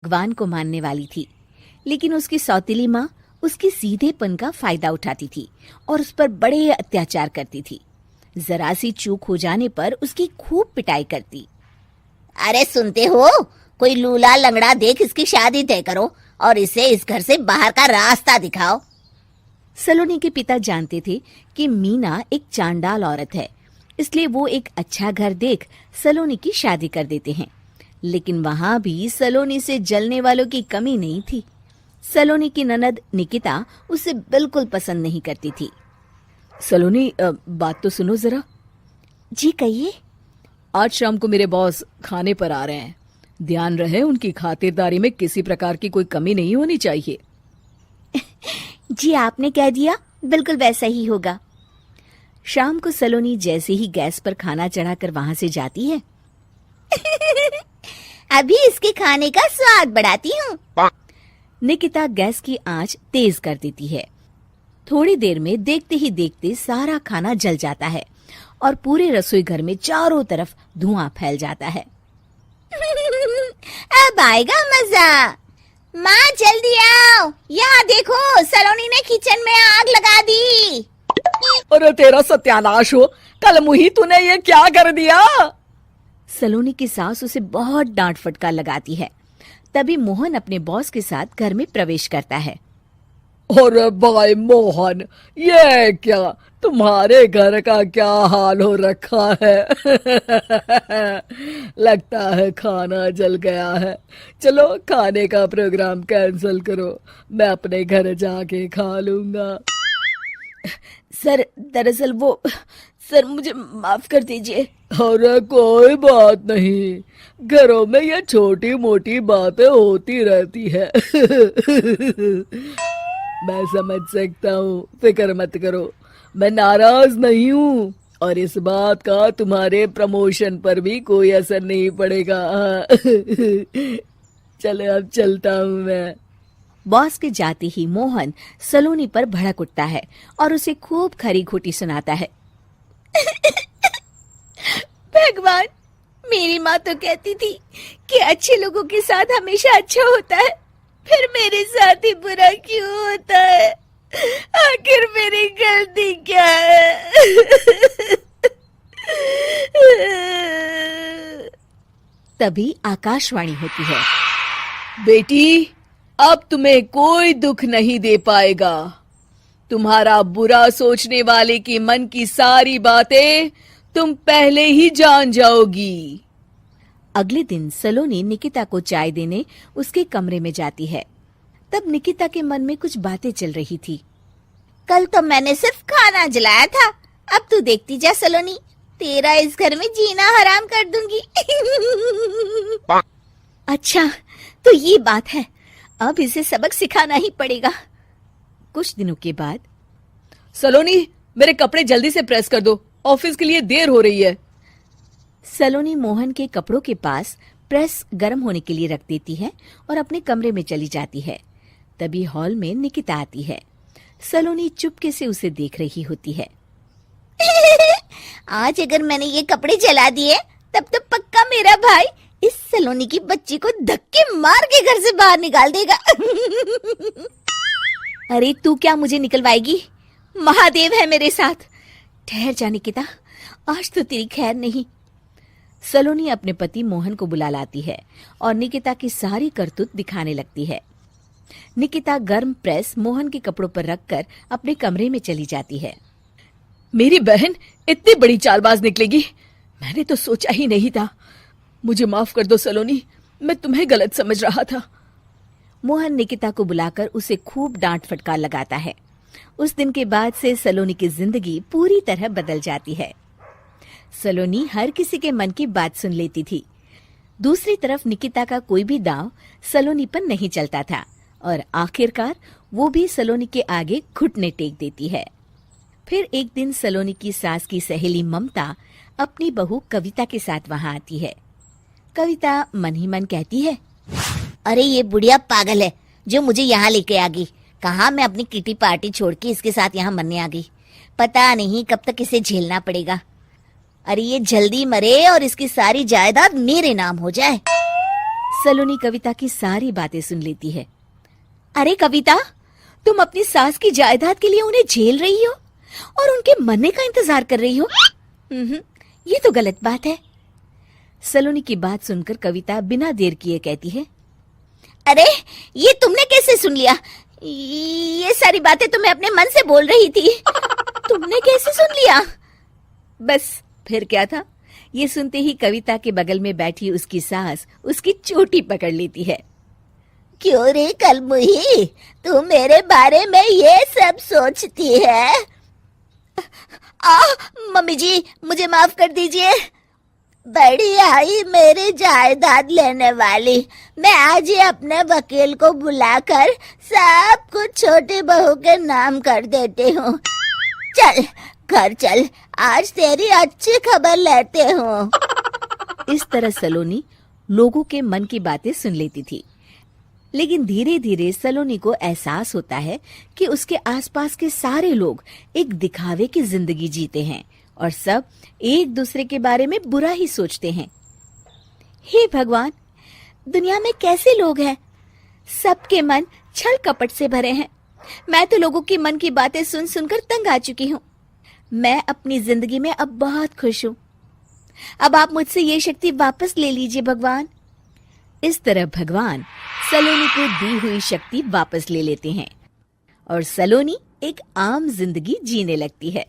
भगवान को मानने वाली थी, लेकिन उसकी सौतेली माँ उसकी सीधेपन का फायदा उठाती थी और उस पर बड़े अत्याचार करती थी। जरा सी चूक हो जाने पर उसकी खूब पिटाई करती। अरे सुनते हो, कोई लूला लंगड़ा देख इसकी शादी तय करो और इसे इस घर से बाहर का रास्ता दिखाओ। सलोनी के पिता जानते थे कि मीना एक चांडाल औरत है, इसलिए वो एक अच्छा घर देख सलोनी की शादी कर देते हैं। लेकिन वहां भी सलोनी से जलने वालों की कमी नहीं थी। सलोनी की ननद निकिता उसे बिल्कुल पसंद नहीं करती थी। सलोनी, बात तो सुनो जरा। जी कहिए। आज शाम को मेरे बॉस खाने पर आ रहे हैं। ध्यान रहे उनकी खातिरदारी में किसी प्रकार की कोई कमी नहीं होनी चाहिए। जी आपने कह दिया, बिल्कुल वैसा ही होगा। शाम को सलोनी जैसे ही गैस पर खाना चढ़ाकर वहां से जाती है अभी इसके खाने का स्वाद बढ़ाती हूँ। निकिता गैस की आंच तेज कर देती है। थोड़ी देर में देखते ही देखते सारा खाना जल जाता है और पूरे रसोई घर में चारों तरफ धुआं फैल जाता है। अब आएगा मजा। माँ जल्दी आओ, यहाँ देखो सलोनी ने किचन में आग लगा दी। अरे तेरा सत्यानाश हो, कल मुही तूने ये क्या कर दिया? सलोनी की सास उसे बहुत डांट फटकार लगाती है। तभी मोहन अपने बॉस के साथ घर में प्रवेश करता है। अरे भाई मोहन, ये क्या तुम्हारे घर का क्या हाल हो रखा है? लगता है खाना जल गया है। चलो खाने का प्रोग्राम कैंसिल करो, मैं अपने घर जाके खा लूंगा। सर दरअसल सर मुझे माफ कर दीजिए। अरे कोई बात नहीं, घरों में ये छोटी मोटी बातें होती रहती है। मैं समझ सकता हूँ, फिक्र मत करो, मैं नाराज नहीं हूँ और इस बात का तुम्हारे प्रमोशन पर भी कोई असर नहीं पड़ेगा। चलो अब चलता हूँ मैं। बॉस के जाते ही मोहन सलोनी पर भड़क उठता है और उसे खूब खरी खोटी सुनाता है। भगवान, मेरी माँ तो कहती थी कि अच्छे लोगों के साथ हमेशा अच्छा होता है, फिर मेरे साथ ही बुरा क्यों होता है? आखिर मेरी गलती क्या है? तभी आकाशवाणी होती है। बेटी, अब तुम्हें कोई दुख नहीं दे पाएगा। तुम्हारा बुरा सोचने वाले के मन की सारी बातें तुम पहले ही जान जाओगी। अगले दिन सलोनी निकिता को चाय देने उसके कमरे में जाती है। तब निकिता के मन में कुछ बातें चल रही थी। कल तो मैंने सिर्फ खाना जलाया था, अब तू देखती जा सलोनी, तेरा इस घर में जीना हराम कर दूंगी। अच्छा, तो ये बात है, अब इसे सबक सिखाना ही पड़ेगा। कुछ दिनों के बाद, सलोनी, मेरे कपड़े जल्दी से प्रेस कर दो, ऑफिस के लिए देर हो रही है। सलोनी मोहन के कपड़ों के पास प्रेस गर्म होने के लिए रख देती है और अपने कमरे में चली जाती है। तभी हॉल में निकिता आती है। सलोनी चुपके से उसे देख रही होती है। आज अगर मैंने ये कपड़े जला दिए तब तो पक्का मेरा भाई इस सलोनी की बच्ची को धक्के मार के घर से बाहर निकाल देगा। अरे तू क्या मुझे निकलवाएगी? महादेव है मेरे साथ। ठहर जा निकिता, आज तो तेरी खैर नहीं। सलोनी अपने पति मोहन को बुला लाती है और निकिता की सारी करतूत दिखाने लगती है। निकिता गर्म प्रेस मोहन के कपड़ों पर रखकर अपने कमरे में चली जाती है। मेरी बहन इतनी बड़ी चालबाज निकलेगी, मैंने तो सोचा ही नहीं था। मुझे माफ कर दो सलोनी, मैं तुम्हें गलत समझ रहा था। मोहन निकिता को बुलाकर उसे खूब डांट फटकार लगाता है। उस दिन के बाद से सलोनी की जिंदगी पूरी तरह बदल जाती है। सलोनी हर किसी के मन की बात सुन लेती थी। दूसरी तरफ निकिता का कोई भी दांव सलोनी पर नहीं चलता था और आखिरकार वो भी सलोनी के आगे घुटने टेक देती है। फिर एक दिन सलोनी की सास की सहेली ममता अपनी बहू कविता के साथ वहां आती है। कविता मन ही मन कहती है, अरे ये बुढ़िया पागल है जो मुझे यहाँ लेके आ गई। कहाँ मैं अपनी किटी पार्टी छोड़ के इसके साथ यहाँ मरने आ गई। पता नहीं कब तक इसे झेलना पड़ेगा। अरे ये जल्दी मरे और इसकी सारी जायदाद मेरे नाम हो जाए। सलोनी कविता की सारी बातें सुन लेती है। अरे कविता, तुम अपनी सास की जायदाद के लिए उन्हें झेल रही हो और उनके मरने का इंतजार कर रही हो। ये तो गलत बात है। सलोनी की बात सुनकर कविता बिना देर किए कहती है, अरे ये तुमने कैसे सुन लिया? ये सारी बातें तो मैं अपने मन से बोल रही थी। तुमने कैसे सुन लिया? बस फिर क्या था। ये सुनते ही कविता के बगल में बैठी उसकी सास उसकी चोटी पकड़ लेती है। क्यों रे कलमुही, तू मेरे बारे में ये सब सोचती है? मम्मी जी, मुझे माफ कर दीजिए। बड़ी आई मेरी जायदाद लेने वाली, मैं आज ही अपने वकील को बुलाकर सब कुछ छोटी बहू के नाम कर देती हूँ। चल घर चल, आज तेरी अच्छी खबर लेते हूँ। इस तरह सलोनी लोगों के मन की बातें सुन लेती थी, लेकिन धीरे धीरे सलोनी को एहसास होता है कि उसके आसपास के सारे लोग एक दिखावे की जिंदगी जीते हैं और सब एक दूसरे के बारे में बुरा ही सोचते हैं। हे भगवान, दुनिया में कैसे लोग हैं? सबके मन छल कपट से भरे हैं। मैं तो लोगों के मन की बातें सुन सुनकर तंग आ चुकी हूँ। मैं अपनी जिंदगी में अब बहुत खुश हूँ। अब आप मुझसे ये शक्ति वापस ले लीजिए भगवान। इस तरह भगवान सलोनी को दी हुई शक्ति वापस ले लेते हैं और सलोनी एक आम जिंदगी जीने लगती है।